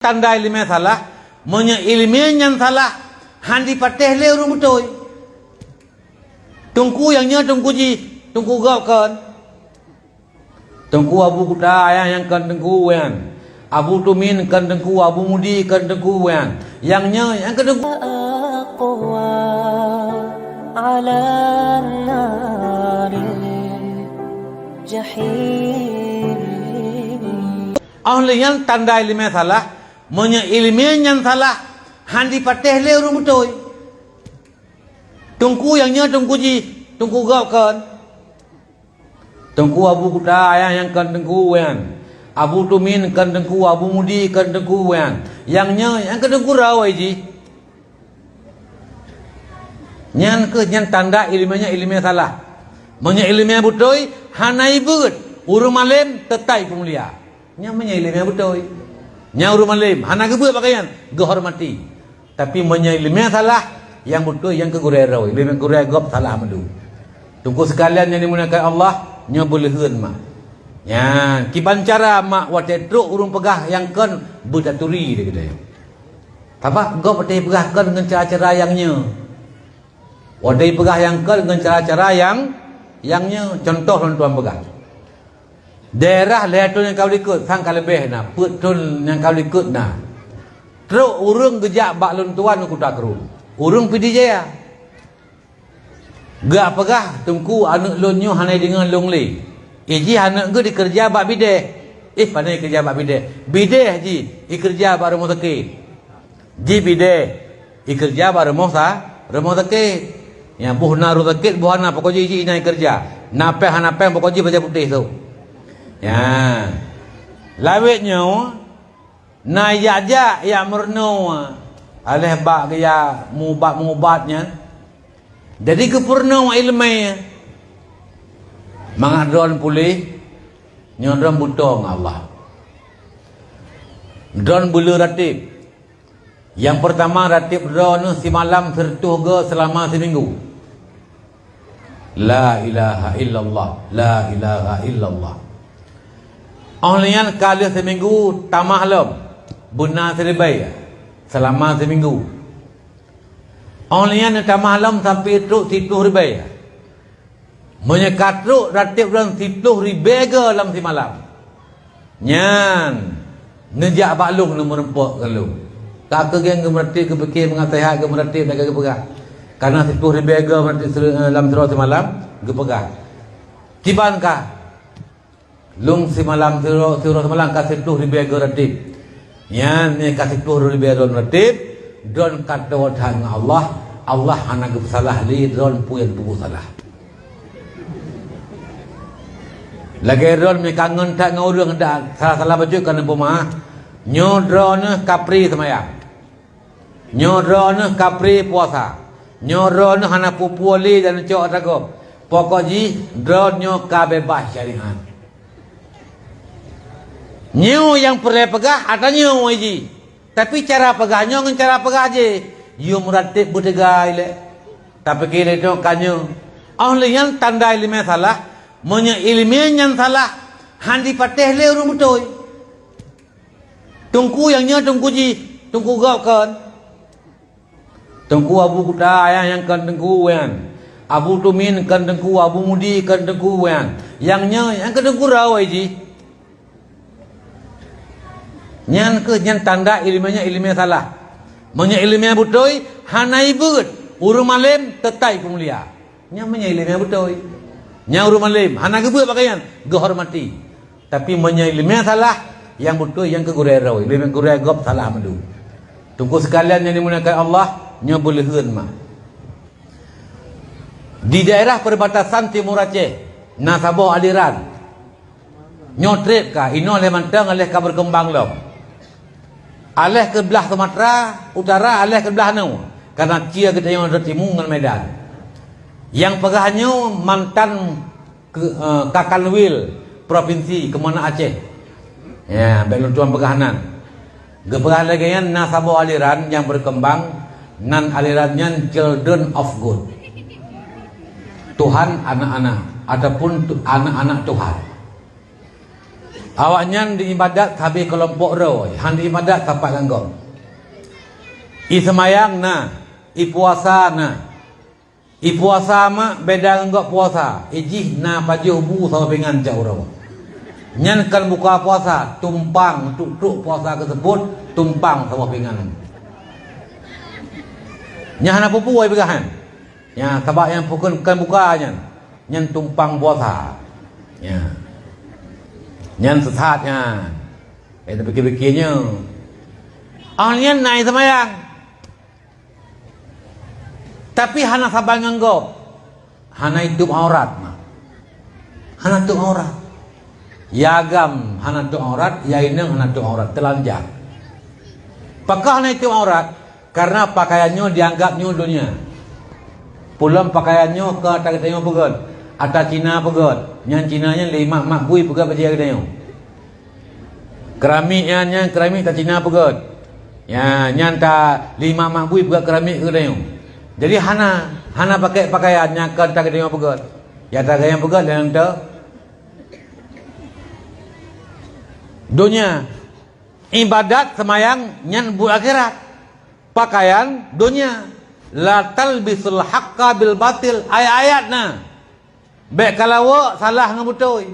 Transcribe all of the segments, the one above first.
tanda ilmiah salah, ilmiahnya salah, handi pateh le urung betul. Tungku yang nya tungku ji, tungku gap kan. Tungku abu kuda ayah yang kan tungku wen. Abu tumin kan tungku, abu mudi kan tungku wen. Yang nya yang kan tungku. Ala nari jahim. Ahliyan tanda ilmiah salah, ilmiahnya salah, handi pateh le urung betul. Tungku yang nya tungku ji, tungku gap kan. Tungku abu kuda ayah yang kan tungku wen. Abu tumin kan tungku, abu mudi kan tungku wen. Yang nya yang kan tungku rawai ji. Nyan ke nyan tanda ilmiah salah. Ilmiah betul, hanai beut, urung malam tetai pemulia. Nya ilmiah betul. Nya urung malam, hana ke beut pakaian, gehormati. Tapi ilmiah salah, yang betul yang ke gurai rawai, ilmiah gurai gop salah madu. Tunggu sekalian yang dimuliakan Allah, nya boleh heun mak. Ya, kiban cara mak wate truk urung pegah yang kan berdaturi dia kata. Apa gop wate pegah kan dengan cara-cara yangnya. Wate pegah yang kan dengan cara-cara yangnya contoh tuan pegah. Daerah lehatun yang kau ikut sang kalebeh na, putun yang kau ikut na. Truk urung gejak bak lun tuan ku tak keru. Urung pidi jaya. Gak pegah tungku anak lunyo hanai dengan longli. Iji anak ke dikerja bak bideh. Pandai kerja bak bideh. Bideh ji, ikerja bak rumah sakit. Ji bideh, ikerja bak rumah sakit. Yang buhna rumah sakit, buhna pokok ji inai kerja. Napeh pokok ji baca putih tu. Ya. Lawitnya na ya merno aleh bak ya mubat-mubatnya. Jadi kepurna ilmu mangadron pulih nyodron butong Allah. Dron bulu ratib. Yang pertama ratib dron si malam sertuh ke selama seminggu. La ilaha illallah, la ilaha illallah. Ahlian kali seminggu tamah lom bunna seribai selama seminggu. Ahlian tamah lom sampai truk situ ribai. Menyekat truk ratib dan situ ribai ke dalam si malam. Nyan ngejak baklung nomor 4 kalau. Tak ke geng gemerti ke fikir mengasihat ke meratib dan ke pegah. Karena situ ribai ke dalam surau si malam ke pegah. Tibankah lung si malam surau semalam kasih tuh ribai ke ratib. Nyan ni kasih tuh ribai don ratib. Don kata watan Allah anak salah li don puyan pugu salah. Lagi don mi kangen tak ngurung dak salah baju kan pemah. Nyodron kapri semayang. Nyodron kapri puasa. Nyodron hana pupuali dan cok ragop. Pokok ji drone nyo kabebas syariat. Nyo yang perlu pegah ada nyo ji. Tapi cara pegahnya dengan cara pegah je. You meratib berdegai le. Tapi kira itu kanyo. Ahliyan tanda ilmiah salah, ilmiahnya salah, handi pateh le urung betul. Tungku yang nya tungku ji, tungku gap kan. Tungku abu kuda ayah yang kan tungku wen. Abu tumin kan tungku, abu mudi kan tungku wen. Yang nya yang kan tungku rawai ji. Nyan ke nyan tanda ilmiah salah. Ilmiah betul, hanai beut, urung malam tetai pemulia. Nyan ilmiah betul. Nyan urung malam, hana ke beut pakaian, gehormati. Tapi ilmiah salah, yang betul yang ke gurai rawai, ilmiah gurai gop salah madu. Tunggu sekalian yang dimuliakan Allah, nyan boleh heun mak. Di daerah perbatasan Timur Aceh, Nasabah aliran. Nyotrip ka, ino oleh mantang oleh ka berkembang lom. Aleh ke belah Sumatera Utara, aleh ke belah nu. Karena cia kita yang ada timur dengan Medan. Yang pegahannya mantan Kakanwil Provinsi Kemana Aceh. Ya, baik tuan pegahanan. Gepegahan lagi yang Nasabah aliran yang berkembang nan alirannya Children of God. Tuhan anak-anak ataupun anak-anak Tuhan. Awaknya di ibadat habis kelompok roy, han di ibadat tapak ganggong. I semayang na, i puasa na. I puasa mak beda enggak puasa. Ijih na pajuh bu sama pengan jauh rawa. Nyan kan buka puasa, tumpang tuk puasa tersebut, tumpang sama pengan. Nyan apa puai begahan. Ya, tabak yang pukul kan buka nyan tumpang puasa. Ya. Nyan sesatnya. Itu pikir-pikirnya. Nyan naik semayang. Tapi hana sabar nganggap hana hidup aurat mah. Hana hidup aurat. Yagam hana hidup aurat, yaineng hana hidup aurat, telanjang. Pakah hana hidup aurat karena pakaiannya dianggapnya dunia. Pulang pakaiannya ke atas kita pegat. Atas Cina pegat. Yang Cinanya 5 mak bui pegat baju kita. Keramiknya keramik tak Cina pegat. Ya, nyanta 5 mak bui pegat keramik kita. Jadi hana pakai pakaiannya kan tak ada yang pegat. Ya tak ada yang pegat yang tu. Dunia ibadat semayang nyan bu akhirat. Pakaian dunia la talbisul haqqa bil batil ayat-ayatna. Baik kalau salah ngebutoi.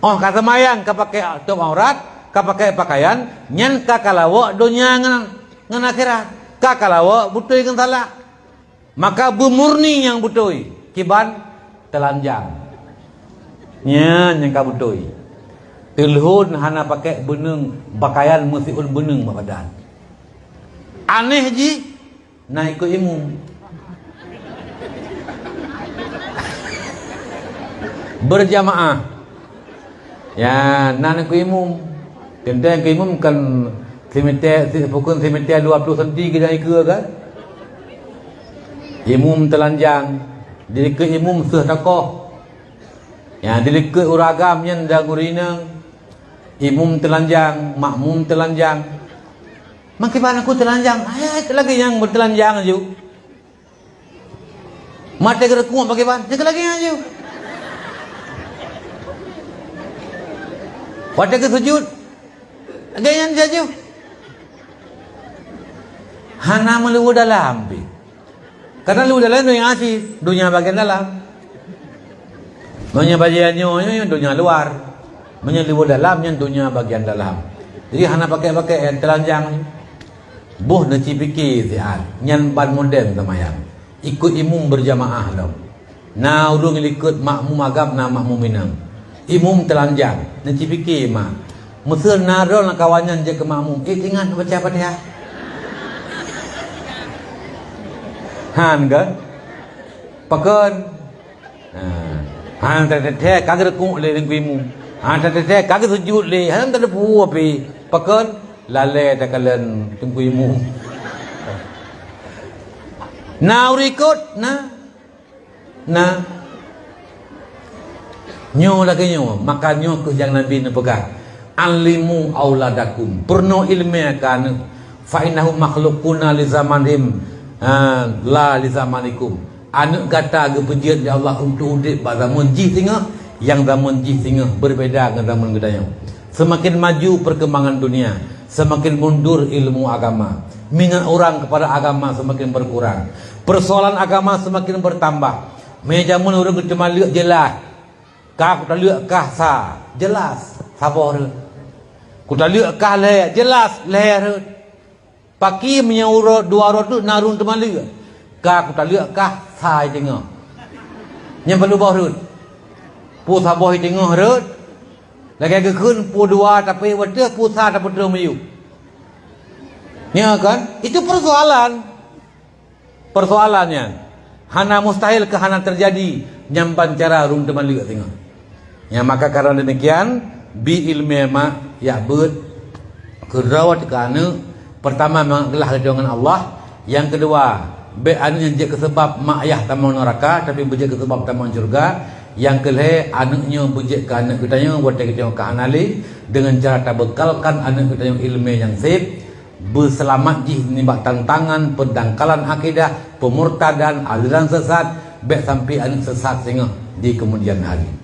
Oh kata semayang ka pakai tutup aurat, ka pakai pakaian nyan ka kalau dunia ngan akhirat. Kakalawa butoi kan salah, maka bumurni yang butoi kiban telanjang yang kabutoi telhun hana pakai beneng pakaian musiun beneng badan aneh ji naik ke imum berjamaah ya naik ke imum kendang ke imum kan pukul semeter 20 cm kita ikut kan. Imum telanjang, diri ke imum setakoh. Ya, diri ke uragam yang dangurinang. Imum telanjang, makmum telanjang. Makipan aku telanjang, ayat lagi yang bertelanjang aja. Mata gerakung makipan, jaga lagi aja. Pada ke sujud, gayaan saja. Hana melu dalam bi. Karena lu dalam dunia bagian dalam. Dunia bagiannya dunia luar. Lu dalamnya dunia bagian dalam. Jadi hana pakai yang telanjang. Boh naci fikir sian. Nyan ban modern semayang. Ikut imum berjamaah dong. Na urung ikut makmum agam na makmum minang. Imum telanjang. Naci fikir mah. Mesir narol kawannya je ke makmum. Ingat baca Fatihah. Han kan pakon han tete kagak rekuk le dengan kuimu han tete kagak sujud le han tak ada pu api pakon lale tak kalen tungkuimu now record na nyo lagi nyo makanya ke yang Nabi ni pegang alimu auladakum perno ilmiahkan fa innahum makhluquna li zamanihim la li zamanikum anak kata ke penjiat ya Allah untuk hidup pada zaman ji tengah yang zaman ji tengah berbeza dengan zaman gedaya. Semakin maju perkembangan dunia, semakin mundur ilmu agama. Minat orang kepada agama semakin berkurang. Persoalan agama semakin bertambah. Mejamun orang cuma lihat jelas. Kah kita lihat kah sa jelas sabar. Kita lihat kah le jelas leher. Paki menyaurat dua rotu narun temali. Kah kita lihat kah sai tengah. Yang perlu baru. Pu saboh tengah rut. Lagi ke kun pu dua tapi wadah pu sa tak betul mayu. Ya kan? Itu persoalan. Persoalannya. Hana mustahil ke hana terjadi nyampan cara rum temali tengah. Ya maka karena demikian bi ilmu ma ya ber kerawat kana pertama mengelah dengan Allah, yang kedua be anu yang je sebab mak ayah tamu neraka tapi bejek sebab tamu surga, yang kelih anaknya bejek ke anak kita yang buat kita ke anali dengan cara tak bekalkan anak kita yang ilmu yang sip berselamat jih nimbak tantangan pendangkalan akidah pemurtadan aliran sesat be sampai anak sesat sehingga di kemudian hari.